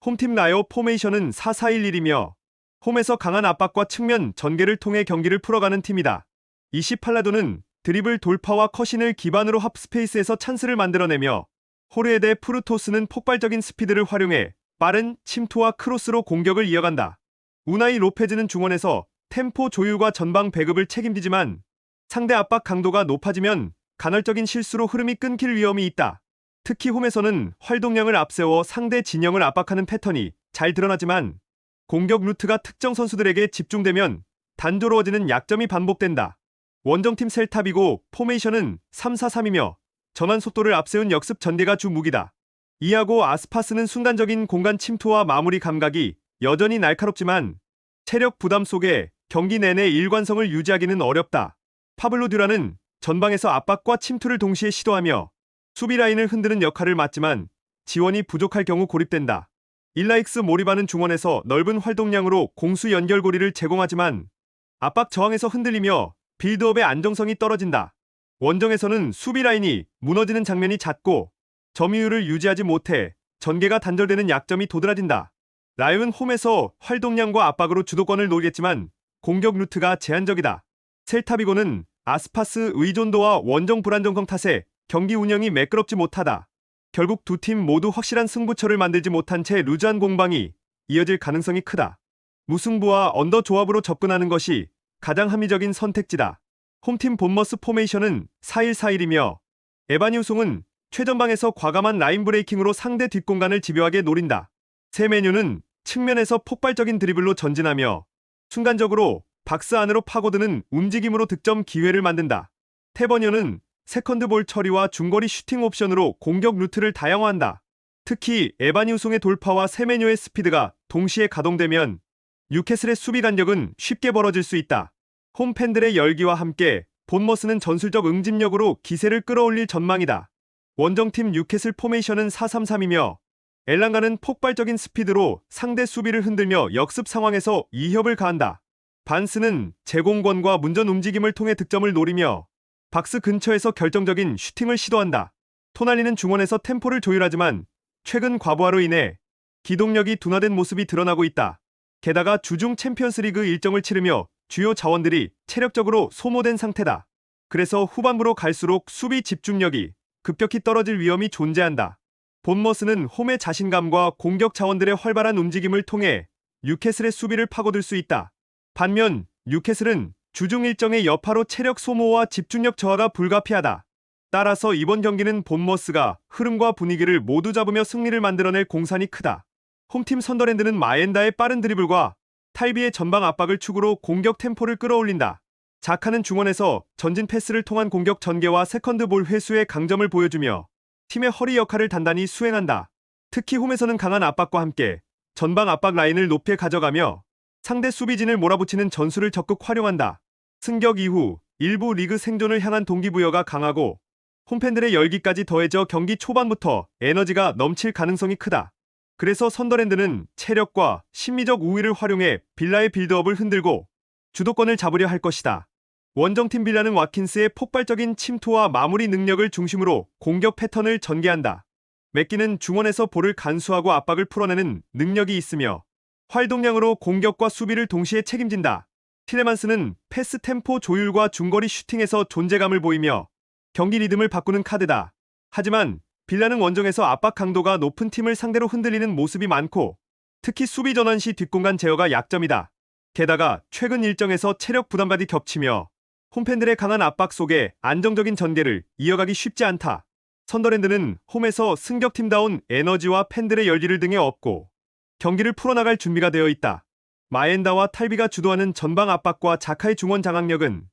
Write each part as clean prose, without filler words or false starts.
홈팀 라이어 포메이션은 4-4-1-1이며 홈에서 강한 압박과 측면 전개를 통해 경기를 풀어가는 팀이다. 28라도는 드리블 돌파와 컷신을 기반으로 합스페이스에서 찬스를 만들어내며 호르헤데 프루토스는 폭발적인 스피드를 활용해 빠른 침투와 크로스로 공격을 이어간다. 우나이 로페즈는 중원에서 템포 조율과 전방 배급을 책임지지만 상대 압박 강도가 높아지면 간헐적인 실수로 흐름이 끊길 위험이 있다. 특히 홈에서는 활동량을 앞세워 상대 진영을 압박하는 패턴이 잘 드러나지만 공격 루트가 특정 선수들에게 집중되면 단조로워지는 약점이 반복된다. 원정팀 셀타비고 포메이션은 3-4-3이며 전환 속도를 앞세운 역습 전개가 주 무기다. 이하고 아스파스는 순간적인 공간 침투와 마무리 감각이 여전히 날카롭지만 체력 부담 속에 경기 내내 일관성을 유지하기는 어렵다. 파블로 듀란은 전방에서 압박과 침투를 동시에 시도하며 수비 라인을 흔드는 역할을 맡지만 지원이 부족할 경우 고립된다. 일라익스 모리바는 중원에서 넓은 활동량으로 공수 연결고리를 제공하지만 압박 저항에서 흔들리며 빌드업의 안정성이 떨어진다. 원정에서는 수비 라인이 무너지는 장면이 잦고 점유율을 유지하지 못해 전개가 단절되는 약점이 도드라진다. 라이언은 홈에서 활동량과 압박으로 주도권을 놓겠지만 공격 루트가 제한적이다. 셀타비고는 아스파스 의존도와 원정 불안정성 탓에 경기 운영이 매끄럽지 못하다. 결국 두 팀 모두 확실한 승부처를 만들지 못한 채 루즈한 공방이 이어질 가능성이 크다. 무승부와 언더 조합으로 접근하는 것이 가장 합리적인 선택지다. 홈팀 본머스 포메이션은 4-1-4-1이며 에바니 우송은 최전방에서 과감한 라인 브레이킹으로 상대 뒷공간을 집요하게 노린다. 세메뉴는 측면에서 폭발적인 드리블로 전진하며 순간적으로 박스 안으로 파고드는 움직임으로 득점 기회를 만든다. 테버니어는 세컨드볼 처리와 중거리 슈팅 옵션으로 공격 루트를 다양화한다. 특히 에바니 우송의 돌파와 세메뉴의 스피드가 동시에 가동되면 뉴캐슬의 수비 간격은 쉽게 벌어질 수 있다. 홈팬들의 열기와 함께 본머스는 전술적 응집력으로 기세를 끌어올릴 전망이다. 원정팀 뉴캐슬 포메이션은 4-3-3이며 엘랑가는 폭발적인 스피드로 상대 수비를 흔들며 역습 상황에서 이협을 가한다. 반스는 제공권과 문전 움직임을 통해 득점을 노리며 박스 근처에서 결정적인 슈팅을 시도한다. 토날리는 중원에서 템포를 조율하지만 최근 과부하로 인해 기동력이 둔화된 모습이 드러나고 있다. 게다가 주중 챔피언스리그 일정을 치르며 주요 자원들이 체력적으로 소모된 상태다. 그래서 후반부로 갈수록 수비 집중력이 급격히 떨어질 위험이 존재한다. 본머스는 홈의 자신감과 공격 자원들의 활발한 움직임을 통해 뉴캐슬의 수비를 파고들 수 있다. 반면 뉴캐슬은 주중 일정의 여파로 체력 소모와 집중력 저하가 불가피하다. 따라서 이번 경기는 본머스가 흐름과 분위기를 모두 잡으며 승리를 만들어낼 공산이 크다. 홈팀 선더랜드는 마엔다의 빠른 드리블과 탈비의 전방 압박을 축으로 공격 템포를 끌어올린다. 자카는 중원에서 전진 패스를 통한 공격 전개와 세컨드볼 회수의 강점을 보여주며 팀의 허리 역할을 단단히 수행한다. 특히 홈에서는 강한 압박과 함께 전방 압박 라인을 높게 가져가며 상대 수비진을 몰아붙이는 전술을 적극 활용한다. 승격 이후 일부 리그 생존을 향한 동기부여가 강하고 홈팬들의 열기까지 더해져 경기 초반부터 에너지가 넘칠 가능성이 크다. 그래서 선더랜드는 체력과 심리적 우위를 활용해 빌라의 빌드업을 흔들고 주도권을 잡으려 할 것이다. 원정팀 빌라는 와킨스의 폭발적인 침투와 마무리 능력을 중심으로 공격 패턴을 전개한다. 맥기는 중원에서 볼을 간수하고 압박을 풀어내는 능력이 있으며 활동량으로 공격과 수비를 동시에 책임진다. 티레만스는 패스 템포 조율과 중거리 슈팅에서 존재감을 보이며 경기 리듬을 바꾸는 카드다. 하지만 빌라는 원정에서 압박 강도가 높은 팀을 상대로 흔들리는 모습이 많고 특히 수비 전환 시 뒷공간 제어가 약점이다. 게다가 최근 일정에서 체력 부담까지 겹치며 홈팬들의 강한 압박 속에 안정적인 전개를 이어가기 쉽지 않다. 선더랜드는 홈에서 승격팀다운 에너지와 팬들의 열기를 등에 업고 경기를 풀어나갈 준비가 되어 있다. 마엔다와 탈비가 주도하는 전방 압박과 자카의 중원 장악력은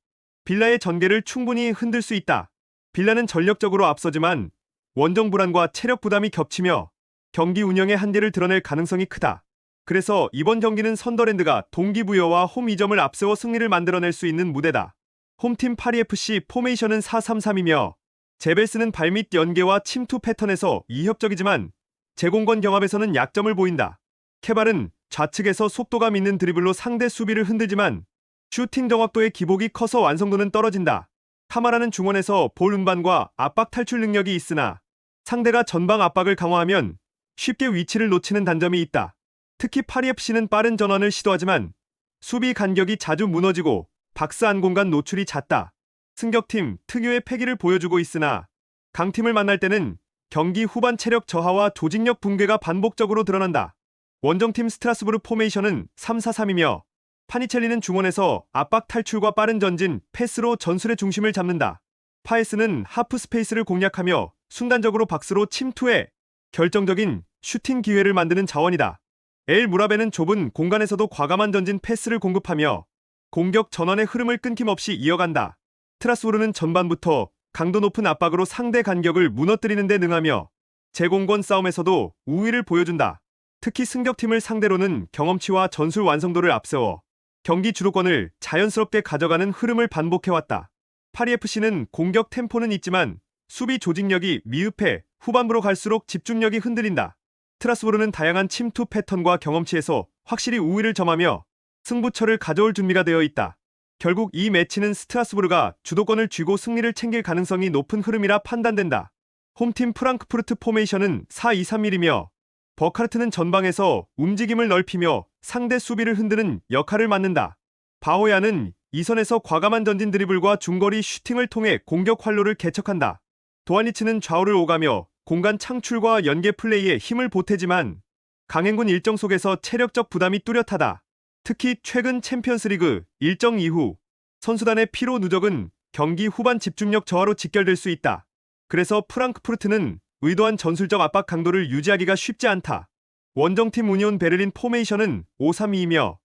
빌라의 전개를 충분히 흔들 수 있다. 빌라는 전력적으로 앞서지만 원정 불안과 체력 부담이 겹치며 경기 운영의 한계를 드러낼 가능성이 크다. 그래서 이번 경기는 선더랜드가 동기부여와 홈 이점을 앞세워 승리를 만들어낼 수 있는 무대다. 홈팀 파리FC 포메이션은 4-3-3이며 제벨스는 발밑 연계와 침투 패턴에서 이협적이지만 제공권 경합에서는 약점을 보인다. 케발은 좌측에서 속도감 있는 드리블로 상대 수비를 흔들지만 슈팅 정확도의 기복이 커서 완성도는 떨어진다. 카마라는 중원에서 볼 운반과 압박 탈출 능력이 있으나 상대가 전방 압박을 강화하면 쉽게 위치를 놓치는 단점이 있다. 특히 파리FC는 빠른 전환을 시도하지만 수비 간격이 자주 무너지고 박스 안 공간 노출이 잦다. 승격팀 특유의 패기를 보여주고 있으나 강팀을 만날 때는 경기 후반 체력 저하와 조직력 붕괴가 반복적으로 드러난다. 원정팀 스트라스부르 포메이션은 3-4-3이며 파니첼리는 중원에서 압박 탈출과 빠른 전진, 패스로 전술의 중심을 잡는다. 파에스는 하프 스페이스를 공략하며 순간적으로 박스로 침투해 결정적인 슈팅 기회를 만드는 자원이다. 엘 무라베는 좁은 공간에서도 과감한 전진 패스를 공급하며 공격 전환의 흐름을 끊김없이 이어간다. 스트라스부르는 전반부터 강도 높은 압박으로 상대 간격을 무너뜨리는 데 능하며 제공권 싸움에서도 우위를 보여준다. 특히 승격팀을 상대로는 경험치와 전술 완성도를 앞세워 경기 주도권을 자연스럽게 가져가는 흐름을 반복해왔다. 파리FC는 공격 템포는 있지만 수비 조직력이 미흡해 후반부로 갈수록 집중력이 흔들린다. 스트라스부르는 다양한 침투 패턴과 경험치에서 확실히 우위를 점하며 승부처를 가져올 준비가 되어 있다. 결국 이 매치는 스트라스부르가 주도권을 쥐고 승리를 챙길 가능성이 높은 흐름이라 판단된다. 홈팀 프랑크푸르트 포메이션은 4-2-3-1이며 버카르트는 전방에서 움직임을 넓히며 상대 수비를 흔드는 역할을 맡는다. 바오야는 이선에서 과감한 전진 드리블과 중거리 슈팅을 통해 공격 활로를 개척한다. 도아니치는 좌우를 오가며 공간 창출과 연계 플레이에 힘을 보태지만 강행군 일정 속에서 체력적 부담이 뚜렷하다. 특히 최근 챔피언스리그 일정 이후 선수단의 피로 누적은 경기 후반 집중력 저하로 직결될 수 있다. 그래서 프랑크푸르트는 의도한 전술적 압박 강도를 유지하기가 쉽지 않다. 원정팀 우니온 베를린 포메이션은 5-3-2이며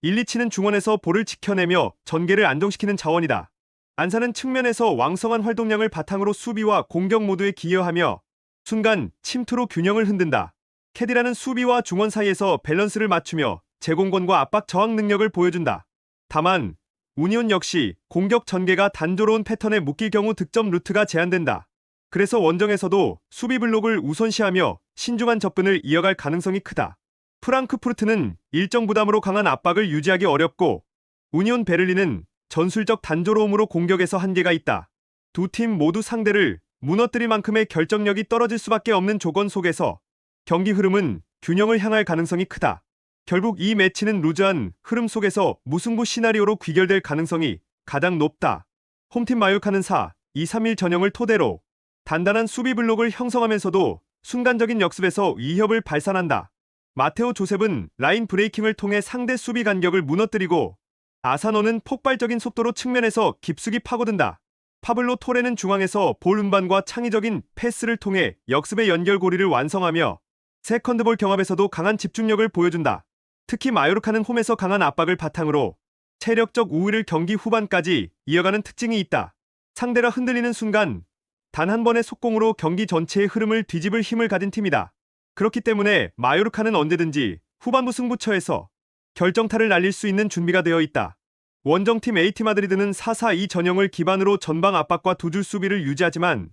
1-2치는 중원에서 볼을 지켜내며 전개를 안정시키는 자원이다. 안사는 측면에서 왕성한 활동량을 바탕으로 수비와 공격 모두에 기여하며 순간 침투로 균형을 흔든다. 캐디라는 수비와 중원 사이에서 밸런스를 맞추며 제공권과 압박 저항 능력을 보여준다. 다만 우니온 역시 공격 전개가 단조로운 패턴에 묶일 경우 득점 루트가 제한된다. 그래서 원정에서도 수비 블록을 우선시하며 신중한 접근을 이어갈 가능성이 크다. 프랑크푸르트는 일정 부담으로 강한 압박을 유지하기 어렵고 우니온 베를린은 전술적 단조로움으로 공격에서 한계가 있다. 두 팀 모두 상대를 무너뜨릴 만큼의 결정력이 떨어질 수밖에 없는 조건 속에서 경기 흐름은 균형을 향할 가능성이 크다. 결국 이 매치는 루즈한 흐름 속에서 무승부 시나리오로 귀결될 가능성이 가장 높다. 홈팀 마요르카는 4-2-3-1 전형을 토대로 단단한 수비 블록을 형성하면서도 순간적인 역습에서 위협을 발산한다. 마테오 조셉은 라인 브레이킹을 통해 상대 수비 간격을 무너뜨리고 아사노는 폭발적인 속도로 측면에서 깊숙이 파고든다. 파블로 토레는 중앙에서 볼 운반과 창의적인 패스를 통해 역습의 연결고리를 완성하며 세컨드볼 경합에서도 강한 집중력을 보여준다. 특히 마요르카는 홈에서 강한 압박을 바탕으로 체력적 우위를 경기 후반까지 이어가는 특징이 있다. 상대가 흔들리는 순간 단 한 번의 속공으로 경기 전체의 흐름을 뒤집을 힘을 가진 팀이다. 그렇기 때문에 마요르카는 언제든지 후반부 승부처에서 결정타를 날릴 수 있는 준비가 되어 있다. 원정팀 AT 마드리드는 4-4-2 전형을 기반으로 전방 압박과 두 줄 수비를 유지하지만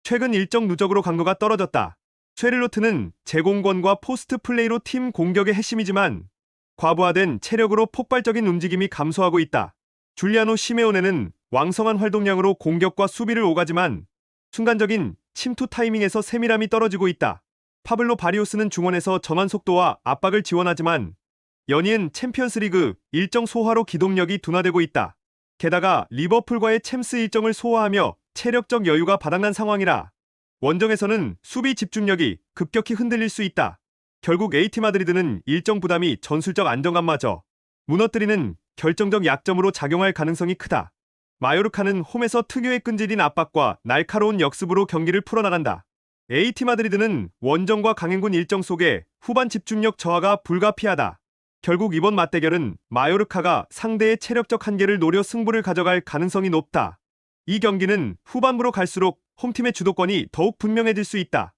최근 일정 누적으로 강도가 떨어졌다. 쉐를로트는 제공권과 포스트 플레이로 팀 공격의 핵심이지만 과부하된 체력으로 폭발적인 움직임이 감소하고 있다. 줄리아노 시메오네는 왕성한 활동량으로 공격과 수비를 오가지만 순간적인 침투 타이밍에서 세밀함이 떨어지고 있다. 파블로 바리오스는 중원에서 전환 속도와 압박을 지원하지만 연이은 챔피언스리그 일정 소화로 기동력이 둔화되고 있다. 게다가 리버풀과의 챔스 일정을 소화하며 체력적 여유가 바닥난 상황이라 원정에서는 수비 집중력이 급격히 흔들릴 수 있다. 결국 AT 마드리드는 일정 부담이 전술적 안정감마저 무너뜨리는 결정적 약점으로 작용할 가능성이 크다. 마요르카는 홈에서 특유의 끈질긴 압박과 날카로운 역습으로 경기를 풀어나간다. AT 마드리드는 원정과 강행군 일정 속에 후반 집중력 저하가 불가피하다. 결국 이번 맞대결은 마요르카가 상대의 체력적 한계를 노려 승부를 가져갈 가능성이 높다. 이 경기는 후반부로 갈수록 홈팀의 주도권이 더욱 분명해질 수 있다.